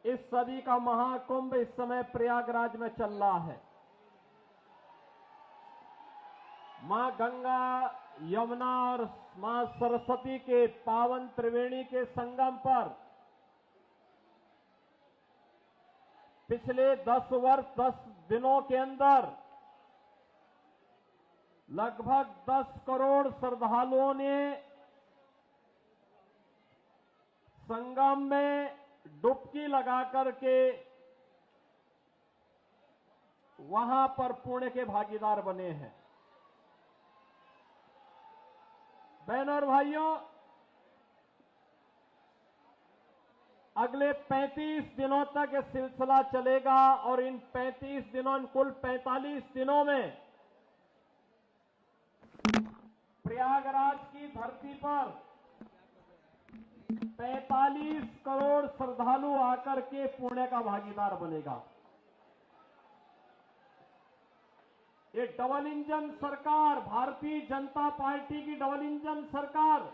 इस सदी का महाकुंभ इस समय प्रयागराज में चल रहा है। मां गंगा, यमुना और मां सरस्वती के पावन त्रिवेणी के संगम पर पिछले 10 दिनों के अंदर लगभग 10 करोड़ श्रद्धालुओं ने संगम में डुबकी लगा करके वहां पर पुण्य के भागीदार बने हैं। बहनों और भाइयों, अगले 35 दिनों तक ये सिलसिला चलेगा और इन 35 दिनों, कुल 45 दिनों में प्रयागराज की धरती पर 45 करोड़ श्रद्धालु आकर के पुण्य का भागीदार बनेगा। ये डबल इंजन सरकार, भारतीय जनता पार्टी की डबल इंजन सरकार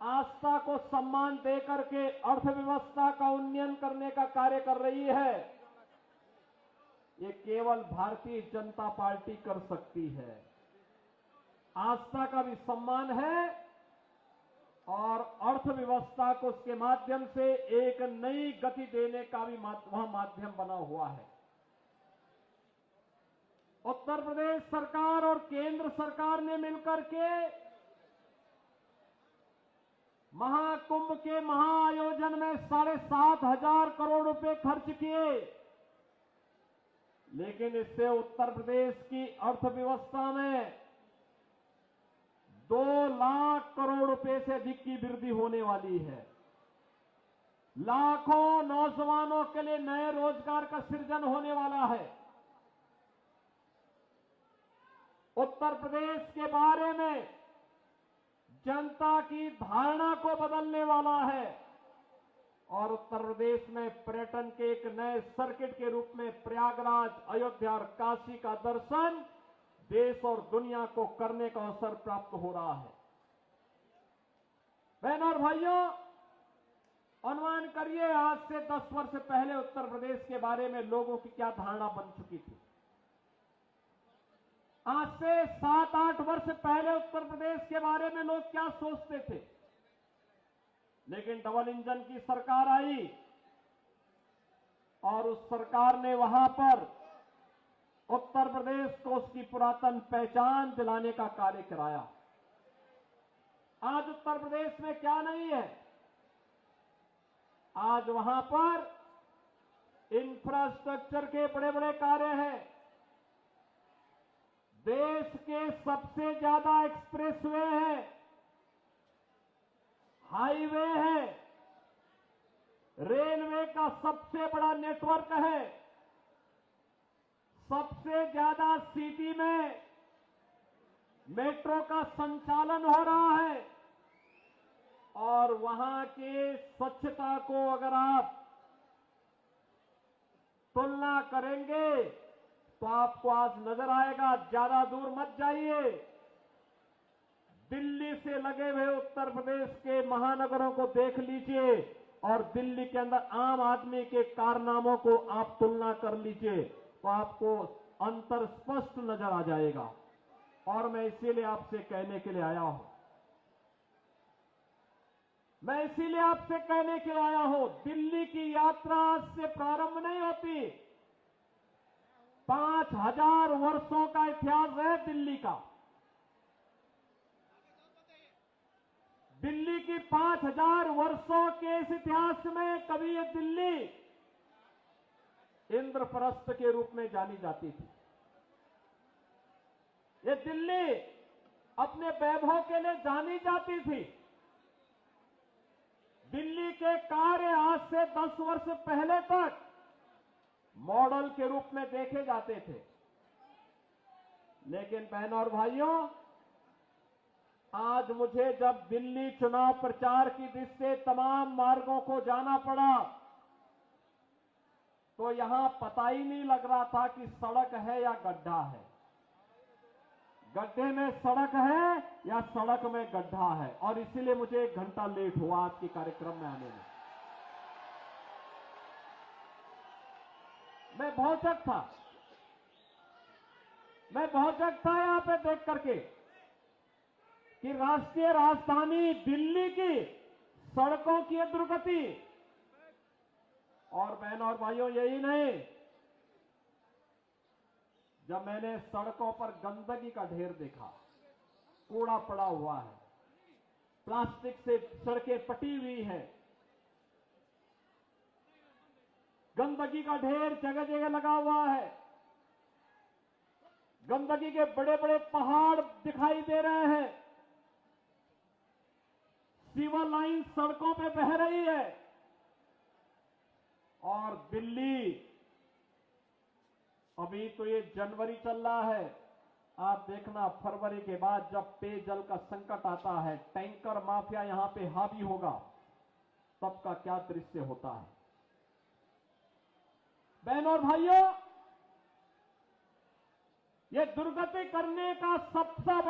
आस्था को सम्मान देकर के अर्थव्यवस्था का उन्नयन करने का कार्य कर रही है। ये केवल भारतीय जनता पार्टी कर सकती है। आस्था का भी सम्मान है और अर्थव्यवस्था को उसके माध्यम से एक नई गति देने का भी वहां माध्यम बना हुआ है। उत्तर प्रदेश सरकार और केंद्र सरकार ने मिलकर के महाकुंभ के महाआयोजन में 7,500 करोड़ रुपए खर्च किए, लेकिन इससे उत्तर प्रदेश की अर्थव्यवस्था में 2 लाख करोड़ रुपए से अधिक की वृद्धि होने वाली है। लाखों नौजवानों के लिए नए रोजगार का सृजन होने वाला है। उत्तर प्रदेश के बारे में जनता की धारणा को बदलने वाला है और उत्तर प्रदेश में पर्यटन के एक नए सर्किट के रूप में प्रयागराज, अयोध्या और काशी का दर्शन देश और दुनिया को करने का अवसर प्राप्त हो रहा है। बहनों और भाइयों, अनुमान करिए आज से 10 वर्ष पहले उत्तर प्रदेश के बारे में लोगों की क्या धारणा बन चुकी थी। आज से 7-8 वर्ष पहले उत्तर प्रदेश के बारे में लोग क्या सोचते थे। लेकिन डबल इंजन की सरकार आई और उस सरकार ने वहां पर उत्तर प्रदेश को उसकी पुरातन पहचान दिलाने का कार्य कराया। आज उत्तर प्रदेश में क्या नहीं है, आज वहां पर इंफ्रास्ट्रक्चर के बड़े बड़े कार्य हैं। देश के सबसे ज्यादा एक्सप्रेसवे है, हाईवे है, रेलवे का सबसे बड़ा नेटवर्क है, सबसे ज्यादा सिटी में मेट्रो का संचालन हो रहा है और वहां के स्वच्छता को अगर आप तुलना करेंगे तो आपको आज नजर आएगा। ज्यादा दूर मत जाइए, दिल्ली से लगे हुए उत्तर प्रदेश के महानगरों को देख लीजिए और दिल्ली के अंदर आम आदमी के कारनामों को आप तुलना कर लीजिए तो आपको अंतर स्पष्ट नजर आ जाएगा। और मैं इसीलिए आपसे कहने के लिए आया हूं, दिल्ली की यात्रा आज से प्रारंभ नहीं होती। 5,000 वर्षों का इतिहास है दिल्ली का। दिल्ली की 5,000 वर्षों के इस इतिहास में कभी ये दिल्ली इंद्रप्रस्थ के रूप में जानी जाती थी। ये दिल्ली अपने वैभव के लिए जानी जाती थी। दिल्ली के कार्य आज से 10 वर्ष पहले तक मॉडल के रूप में देखे जाते थे। लेकिन बहनों और भाइयों, आज मुझे जब दिल्ली चुनाव प्रचार की दृष्टि से तमाम मार्गों को जाना पड़ा तो यहां पता ही नहीं लग रहा था कि सड़क है या गड्ढा है, गड्ढे में सड़क है या सड़क में गड्ढा है। और इसीलिए मुझे 1 घंटा लेट हुआ आज के कार्यक्रम में आने में। मैं भौचक था यहां पे देख करके कि राष्ट्रीय राजधानी दिल्ली की सड़कों की दुर्गति, और बहनों और भाइयों यही नहीं, जब मैंने सड़कों पर गंदगी का ढेर देखा, कूड़ा पड़ा हुआ है, प्लास्टिक से सड़कें पटी हुई हैं, गंदगी का ढेर जगह जगह लगा हुआ है, गंदगी के बड़े बड़े पहाड़ दिखाई दे रहे हैं, सीवर लाइन सड़कों पे बह रही है, और दिल्ली, अभी तो ये जनवरी चल रहा है, आप देखना फरवरी के बाद जब पेयजल का संकट आता है, टैंकर माफिया यहां पे हावी होगा, तब का क्या दृश्य होता है। बहनों और भाइयों, ये दुर्गति करने का सबसे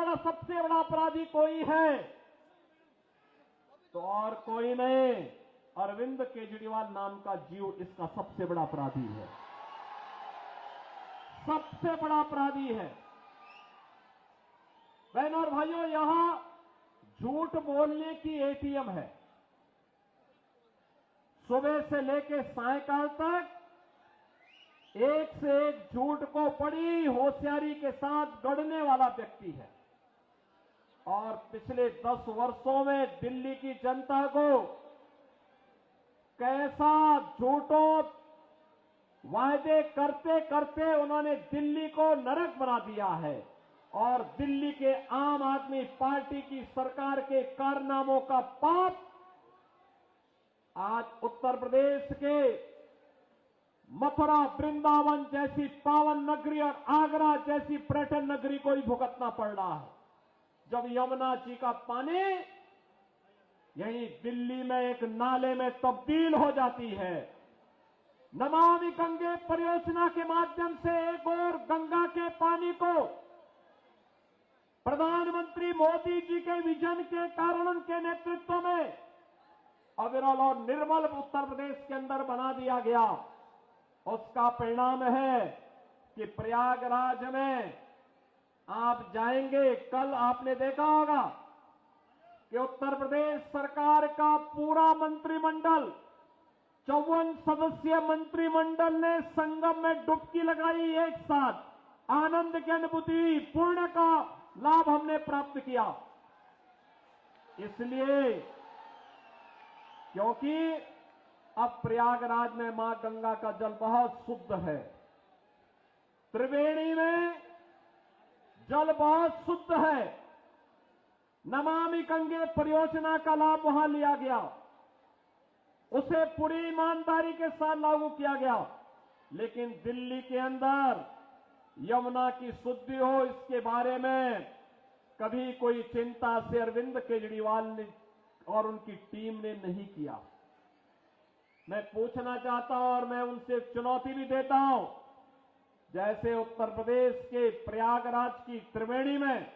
बड़ा अपराधी कोई है तो और कोई नहीं, अरविंद केजरीवाल नाम का जीव इसका सबसे बड़ा अपराधी है, सबसे बड़ा अपराधी है। बहनों और भाइयों, यहां झूठ बोलने की एटीएम है, सुबह से लेकर सायकाल तक एक से एक झूठ को बड़ी होशियारी के साथ गढ़ने वाला व्यक्ति है, और पिछले 10 वर्षों में दिल्ली की जनता को कैसा झूठों वायदे करते करते उन्होंने दिल्ली को नरक बना दिया है, और दिल्ली के आम आदमी पार्टी की सरकार के कारनामों का पाप आज उत्तर प्रदेश के मथुरा, वृंदावन जैसी पावन नगरी और आगरा जैसी पर्यटन नगरी को ही भुगतना पड़ रहा है, जब यमुना जी का पानी यहीं दिल्ली में एक नाले में तब्दील हो जाती है। नमामि गंगे परियोजना के माध्यम से एक और गंगा के पानी को प्रधानमंत्री मोदी जी के विजन के कारण, उनके नेतृत्व में अविरल और निर्मल उत्तर प्रदेश के अंदर बना दिया गया। उसका परिणाम है कि प्रयागराज में आप जाएंगे, कल आपने देखा होगा कि उत्तर प्रदेश सरकार का पूरा मंत्रिमंडल, 54 सदस्यीय मंत्रिमंडल ने संगम में डुबकी लगाई, एक साथ आनंद की अनुभूति, पूर्ण का लाभ हमने प्राप्त किया। इसलिए क्योंकि अब प्रयागराज में मां गंगा का जल बहुत शुद्ध है, त्रिवेणी में जल बहुत शुद्ध है, नमामि गंगे परियोजना का लाभ वहां लिया गया, उसे पूरी ईमानदारी के साथ लागू किया गया। लेकिन दिल्ली के अंदर यमुना की शुद्धि हो, इसके बारे में कभी कोई चिंता से अरविंद केजरीवाल ने और उनकी टीम ने नहीं किया। मैं पूछना चाहता हूं और मैं उनसे चुनौती भी देता हूं, जैसे उत्तर प्रदेश के प्रयागराज की त्रिवेणी में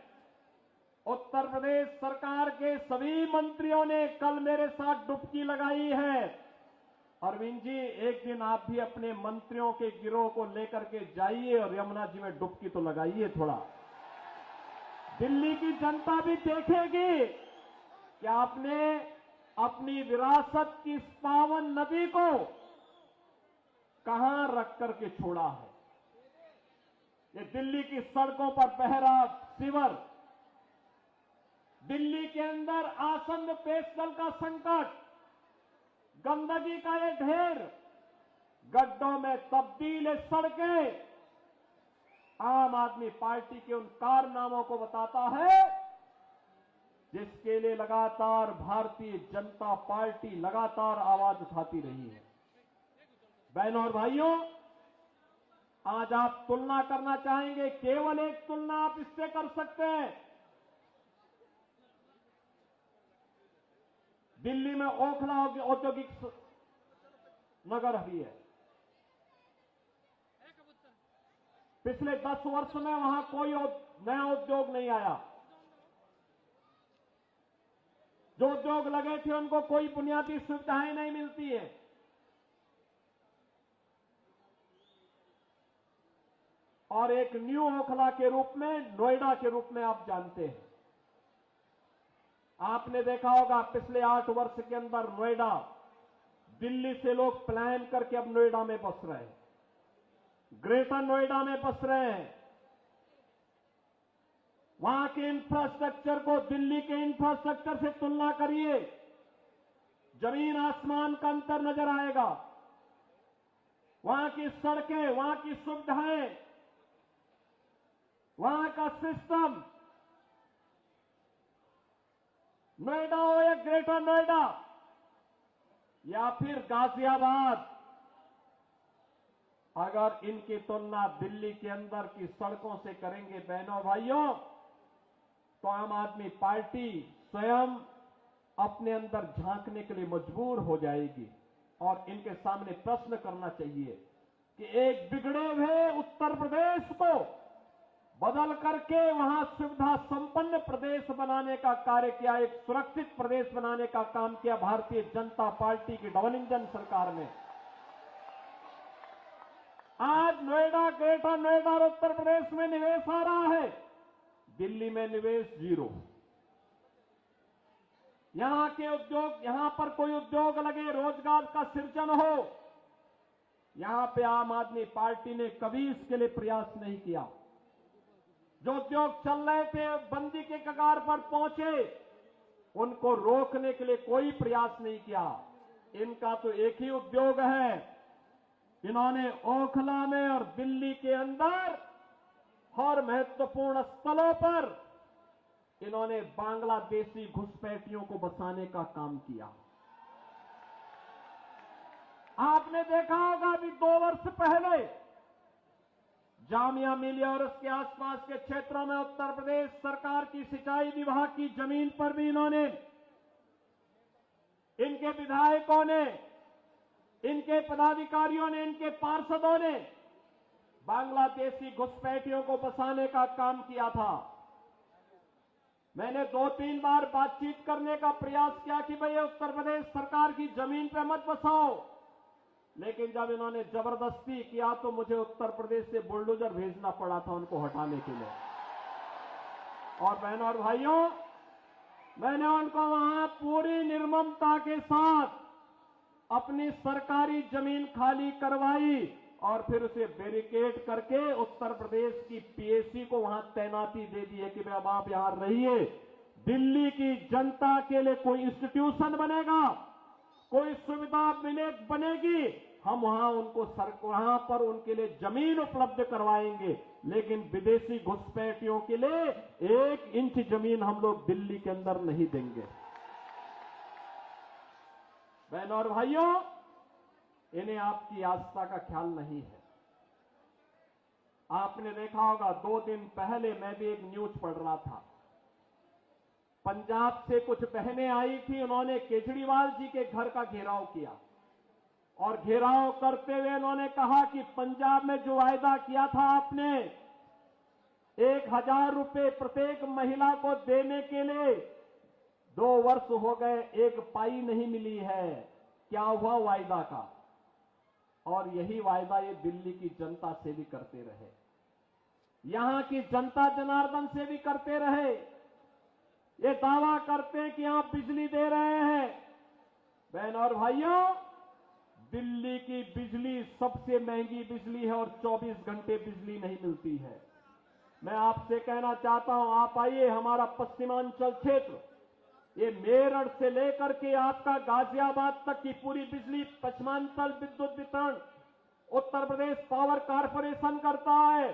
उत्तर प्रदेश सरकार के सभी मंत्रियों ने कल मेरे साथ डुबकी लगाई है। अरविंद जी, एक दिन आप भी अपने मंत्रियों के गिरोह को लेकर के जाइए और यमुना जी में डुबकी तो लगाइए थोड़ा। दिल्ली की जनता भी देखेगी कि आपने अपनी विरासत की इस पावन नदी को कहां रख करके छोड़ा है। ये दिल्ली की सड़कों पर बह रहा सीवर, दिल्ली के अंदर आसन्न पेयजल का संकट, गंदगी का ये ढेर, गड्ढों में तब्दील सड़कें, आम आदमी पार्टी के उन कारनामों को बताता है जिसके लिए लगातार भारतीय जनता पार्टी लगातार आवाज उठाती रही है। बहनों और भाइयों, आज आप तुलना करना चाहेंगे, केवल एक तुलना आप इससे कर सकते हैं। दिल्ली में ओखला औद्योगिक नगर भी है, पिछले 10 वर्ष में वहां कोई नया उद्योग नहीं आया, जो उद्योग लगे थे उनको कोई बुनियादी सुविधाएं नहीं मिलती है। और एक न्यू ओखला के रूप में, नोएडा के रूप में आप जानते हैं। आपने देखा होगा पिछले 8 वर्ष के अंदर नोएडा, दिल्ली से लोग प्लान करके अब नोएडा में बस रहे हैं, ग्रेटर नोएडा में बस रहे हैं। वहां के इंफ्रास्ट्रक्चर को दिल्ली के इंफ्रास्ट्रक्चर से तुलना करिए, जमीन आसमान का अंतर नजर आएगा। वहां की सड़कें, वहां की सुविधाएं, वहां का सिस्टम, नोएडा हो या ग्रेटर नोएडा या फिर गाजियाबाद, अगर इनकी तुलना दिल्ली के अंदर की सड़कों से करेंगे बहनों भाइयों, तो आम आदमी पार्टी स्वयं अपने अंदर झांकने के लिए मजबूर हो जाएगी और इनके सामने प्रश्न करना चाहिए कि एक बिगड़े हुए उत्तर प्रदेश को बदल करके वहां सुविधा संपन्न प्रदेश बनाने का कार्य किया, एक सुरक्षित प्रदेश बनाने का काम किया भारतीय जनता पार्टी की डबल इंजन सरकार ने। आज नोएडा, ग्रेटर नोएडा और उत्तर प्रदेश में निवेश आ रहा है, दिल्ली में निवेश 0। यहां के उद्योग, यहां पर कोई उद्योग लगे, रोजगार का सृजन हो, यहां पे आम आदमी पार्टी ने कभी इसके लिए प्रयास नहीं किया। जो उद्योग चल रहे थे, बंदी के कगार पर पहुंचे, उनको रोकने के लिए कोई प्रयास नहीं किया। इनका तो एक ही उद्योग है, इन्होंने ओखला में और दिल्ली के अंदर हर महत्वपूर्ण स्थलों पर इन्होंने बांग्लादेशी घुसपैठियों को बसाने का काम किया। आपने देखा होगा अभी 2 वर्ष पहले जामिया मिलिया और उसके आसपास के क्षेत्रों में उत्तर प्रदेश सरकार की सिंचाई विभाग की जमीन पर भी इन्होंने, इनके विधायकों ने, इनके पदाधिकारियों ने, इनके पार्षदों ने बांग्लादेशी घुसपैठियों को बसाने का काम किया था। मैंने 2-3 बार बातचीत करने का प्रयास किया कि भाई उत्तर प्रदेश सरकार की जमीन पर मत बसाओ, लेकिन जब इन्होंने जबरदस्ती किया तो मुझे उत्तर प्रदेश से बुलडोजर भेजना पड़ा था उनको हटाने के लिए। और बहनों और भाइयों, मैंने उनको वहां पूरी निर्ममता के साथ अपनी सरकारी जमीन खाली करवाई और फिर उसे बैरिकेड करके उत्तर प्रदेश की पीएसी को वहां तैनाती दे दी है कि भाई अब आप यहां रहिए। दिल्ली की जनता के लिए कोई इंस्टीट्यूशन बनेगा, कोई सुविधा बनेगी, हम वहां पर उनके लिए जमीन उपलब्ध करवाएंगे, लेकिन विदेशी घुसपैठियों के लिए 1 इंच जमीन हम लोग दिल्ली के अंदर नहीं देंगे। बहनों और भाइयों, इन्हें आपकी आस्था का ख्याल नहीं है। आपने देखा होगा 2 दिन पहले मैं भी एक न्यूज पढ़ रहा था, पंजाब से कुछ बहनें आई थी, उन्होंने केजरीवाल जी के घर का घेराव किया और घेराव करते हुए उन्होंने कहा कि पंजाब में जो वायदा किया था आपने 1000 रुपए प्रत्येक महिला को देने के लिए, 2 वर्ष हो गए, 1 पाई नहीं मिली है। क्या हुआ वायदा का? और यही वायदा ये दिल्ली की जनता से भी करते रहे, यहां की जनता जनार्दन से भी करते रहे। ये दावा करते हैं कि आप बिजली दे रहे हैं। बहनों और भाइयों, दिल्ली की बिजली सबसे महंगी बिजली है और 24 घंटे बिजली नहीं मिलती है। मैं आपसे कहना चाहता हूं, आप आइए, हमारा पश्चिमांचल क्षेत्र, ये मेरठ से लेकर के आपका गाजियाबाद तक की पूरी बिजली पश्चिमांचल विद्युत वितरण उत्तर प्रदेश पावर कारपोरेशन करता है।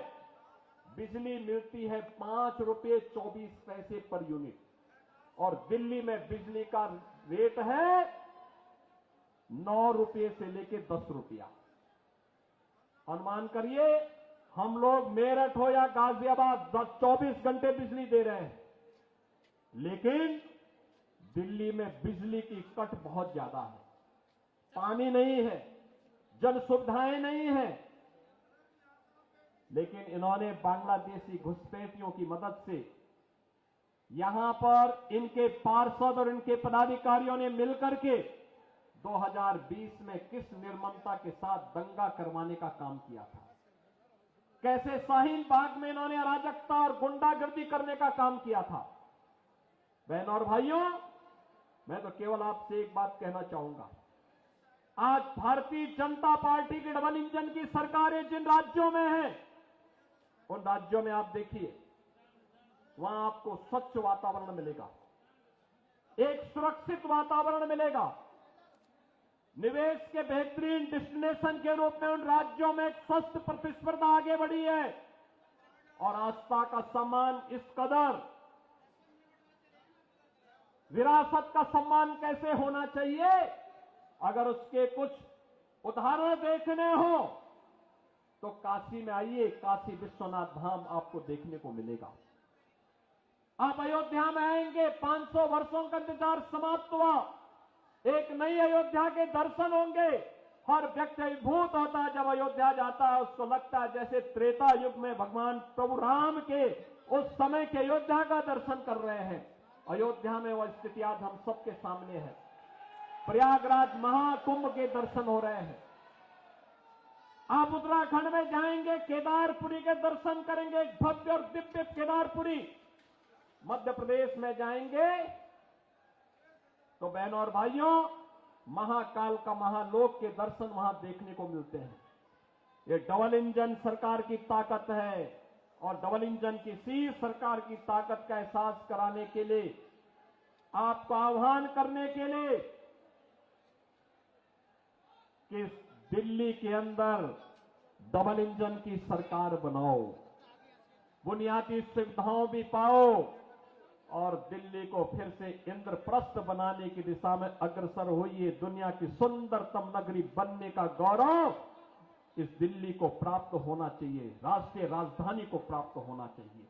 बिजली मिलती है 5 रुपये 24 पैसे पर यूनिट और दिल्ली में बिजली का रेट है 9 रुपये से लेकर 10 रुपया। अनुमान करिए, हम लोग मेरठ हो या गाजियाबाद 24 घंटे बिजली दे रहे हैं, लेकिन दिल्ली में बिजली की कट बहुत ज्यादा है, पानी नहीं है, जल सुविधाएं नहीं है। लेकिन इन्होंने बांग्लादेशी घुसपैठियों की मदद से यहां पर इनके पार्षद और इनके पदाधिकारियों ने मिलकर के 2020 में किस निर्ममता के साथ दंगा करवाने का काम किया था, कैसे शाहीन बाग में इन्होंने अराजकता और गुंडागर्दी करने का काम किया था। बहन और भाइयों, मैं तो केवल आपसे एक बात कहना चाहूंगा, आज भारतीय जनता पार्टी की डबल इंजन की सरकारें जिन राज्यों में हैं, उन राज्यों में आप देखिए, वहां आपको स्वच्छ वातावरण मिलेगा, एक सुरक्षित वातावरण मिलेगा, निवेश के बेहतरीन डेस्टिनेशन के रूप में उन राज्यों में एक स्वस्थ प्रतिस्पर्धा आगे बढ़ी है और आस्था का सम्मान इस कदर, विरासत का सम्मान कैसे होना चाहिए, अगर उसके कुछ उदाहरण देखने हो तो काशी में आइए, काशी विश्वनाथ धाम आपको देखने को मिलेगा। आप अयोध्या में आएंगे, 500 वर्षों का इंतजार समाप्त हुआ, एक नई अयोध्या के दर्शन होंगे। हर व्यक्ति अभिभूत होता है जब अयोध्या जाता है, उसको लगता है जैसे त्रेता युग में भगवान प्रभु राम के उस समय के अयोध्या का दर्शन कर रहे हैं। अयोध्या में वह स्थिति आज हम सबके सामने है। प्रयागराज महाकुंभ के दर्शन हो रहे हैं। आप उत्तराखंड में जाएंगे, केदारपुरी के दर्शन करेंगे, भव्य और दिव्य केदारपुरी। मध्य प्रदेश में जाएंगे तो बहनों और भाइयों, महाकाल का महालोक के दर्शन वहां देखने को मिलते हैं। ये डबल इंजन सरकार की ताकत है और डबल इंजन की इसी सरकार की ताकत का एहसास कराने के लिए, आपको आह्वान करने के लिए कि दिल्ली के अंदर डबल इंजन की सरकार बनाओ, बुनियादी सुविधाओं भी पाओ और दिल्ली को फिर से इंद्रप्रस्थ बनाने की दिशा में अग्रसर होइए। दुनिया की सुंदरतम नगरी बनने का गौरव इस दिल्ली को प्राप्त होना चाहिए, राष्ट्रीय राजधानी को प्राप्त होना चाहिए।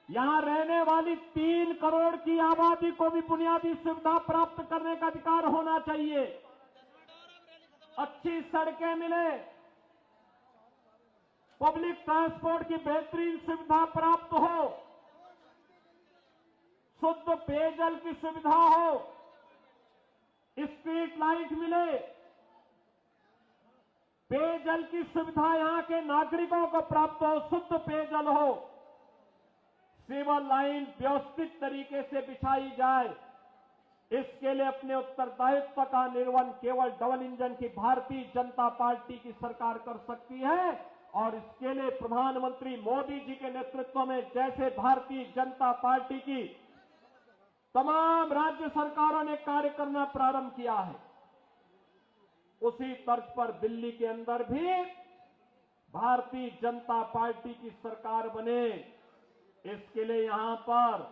यहां रहने वाली 3 करोड़ की आबादी को भी बुनियादी सुविधा प्राप्त करने का अधिकार होना चाहिए। अच्छी सड़कें मिले, पब्लिक ट्रांसपोर्ट की बेहतरीन सुविधा प्राप्त हो, शुद्ध पेयजल की सुविधा हो, स्ट्रीट लाइट मिले, पेयजल की सुविधा यहां के नागरिकों को प्राप्त हो, शुद्ध पेयजल हो, सीवर लाइन व्यवस्थित तरीके से बिछाई जाए। इसके लिए अपने उत्तरदायित्व का निर्वहन केवल डबल इंजन की भारतीय जनता पार्टी की सरकार कर सकती है और इसके लिए प्रधानमंत्री मोदी जी के नेतृत्व में जैसे भारतीय जनता पार्टी की तमाम राज्य सरकारों ने कार्य करना प्रारंभ किया है, उसी तर्ज पर दिल्ली के अंदर भी भारतीय जनता पार्टी की सरकार बने। इसके लिए यहां पर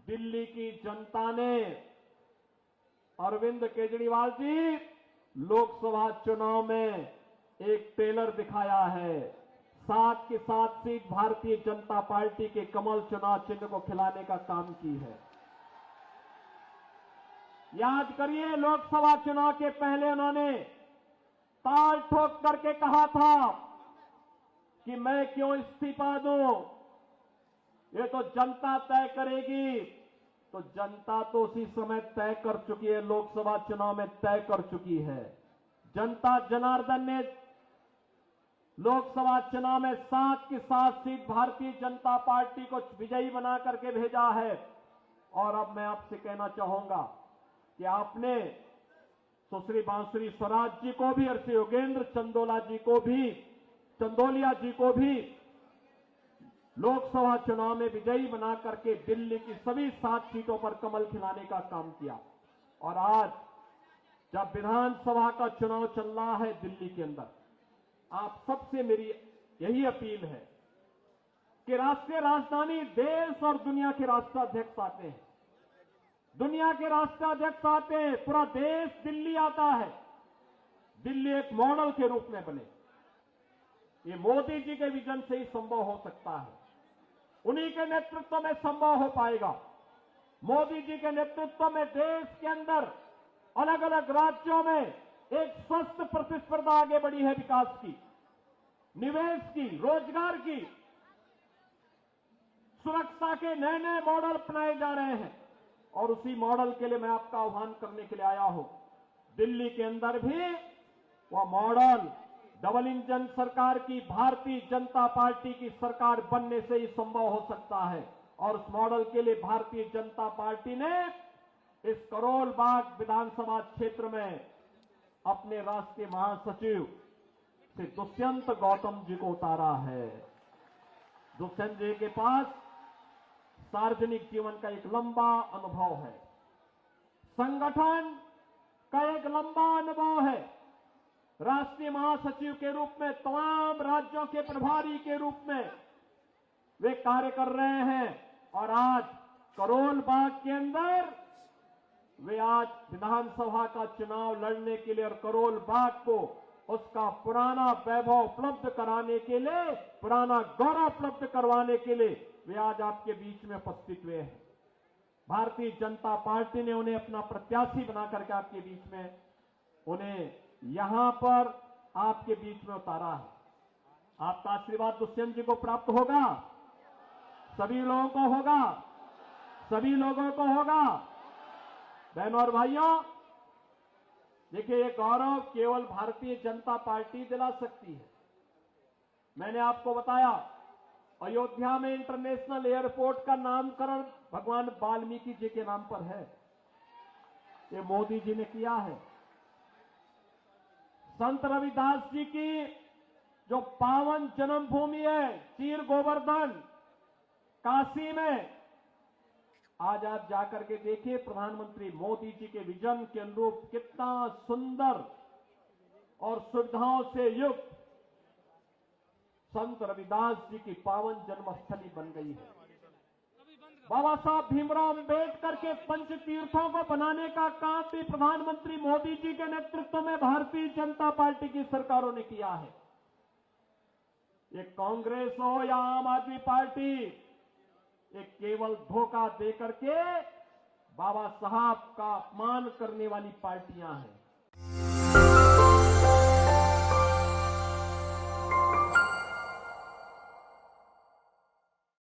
दिल्ली की जनता ने अरविंद केजरीवाल जी लोकसभा चुनाव में एक ट्रेलर दिखाया है। 7 की 7 सीट भारतीय जनता पार्टी के कमल चुनाव चिन्ह को खिलाने का काम की है। याद करिए, लोकसभा चुनाव के पहले उन्होंने ताल ठोक करके कहा था कि मैं क्यों इस्तीफा दूं, ये तो जनता तय करेगी। तो जनता तो उसी समय तय कर चुकी है, लोकसभा चुनाव में तय कर चुकी है। जनता जनार्दन ने लोकसभा चुनाव में 7 की 7 सीट भारतीय जनता पार्टी को विजयी बना करके भेजा है। और अब मैं आपसे कहना चाहूंगा कि आपने सुश्री बांसुरी स्वराज जी को भी और श्री योगेंद्र चंदोलिया जी को भी लोकसभा चुनाव में विजयी बना करके दिल्ली की सभी 7 सीटों पर कमल खिलाने का काम किया। और आज जब विधानसभा का चुनाव चल रहा है दिल्ली के अंदर, आप सबसे मेरी यही अपील है कि राष्ट्रीय राजधानी, देश और दुनिया के राष्ट्राध्यक्ष आते हैं, दुनिया के राष्ट्राध्यक्ष आते हैं, पूरा देश दिल्ली आता है। दिल्ली एक मॉडल के रूप में बने, ये मोदी जी के विजन से ही संभव हो सकता है, उन्हीं के नेतृत्व में संभव हो पाएगा। मोदी जी के नेतृत्व में देश के अंदर अलग अलग राज्यों में एक स्वस्थ प्रतिस्पर्धा आगे बढ़ी है, विकास की, निवेश की, रोजगार की, सुरक्षा के नए नए मॉडल अपनाए जा रहे हैं। और उसी मॉडल के लिए मैं आपका आह्वान करने के लिए आया हूं। दिल्ली के अंदर भी वह मॉडल डबल इंजन सरकार की भारतीय जनता पार्टी की सरकार बनने से ही संभव हो सकता है। और उस मॉडल के लिए भारतीय जनता पार्टी ने इस करोल बाग विधानसभा क्षेत्र में अपने राष्ट्रीय महासचिव से दुष्यंत गौतम जी को उतारा है। दुष्यंत जी के पास सार्वजनिक जीवन का एक लंबा अनुभव है, संगठन का एक लंबा अनुभव है। राष्ट्रीय महासचिव के रूप में तमाम राज्यों के प्रभारी के रूप में वे कार्य कर रहे हैं और आज करोल बाग के अंदर वे आज विधानसभा का चुनाव लड़ने के लिए और करोल बाग को उसका पुराना वैभव उपलब्ध कराने के लिए, पुराना गौरव उपलब्ध करवाने के लिए वे आज आपके बीच में उपस्थित हुए हैं। भारतीय जनता पार्टी ने उन्हें अपना प्रत्याशी बना करके आपके बीच में उन्हें यहां पर आपके बीच में उतारा है। आपका आशीर्वाद दुष्यंत जी को प्राप्त होगा, सभी लोगों को होगा, सभी लोगों को होगा। बहनों और भाइयों, देखिए ये गौरव केवल भारतीय जनता पार्टी दिला सकती है। मैंने आपको बताया अयोध्या में इंटरनेशनल एयरपोर्ट का नामकरण भगवान वाल्मीकि जी के नाम पर है, ये मोदी जी ने किया है। संत रविदास जी की जो पावन जन्मभूमि है चीर गोवर्धन काशी में, आज आप जाकर के देखिए प्रधानमंत्री मोदी जी के विजन के अनुरूप कितना सुंदर और सुविधाओं से युक्त संत रविदास जी की पावन जन्मस्थली बन गई है। बाबा साहब भीमराव अंबेडकर के पंच तीर्थों को बनाने का काम भी प्रधानमंत्री मोदी जी के नेतृत्व में भारतीय जनता पार्टी की सरकारों ने किया है। ये कांग्रेस हो या आम आदमी पार्टी, ये केवल धोखा देकर के बाबा साहब का अपमान करने वाली पार्टियां हैं।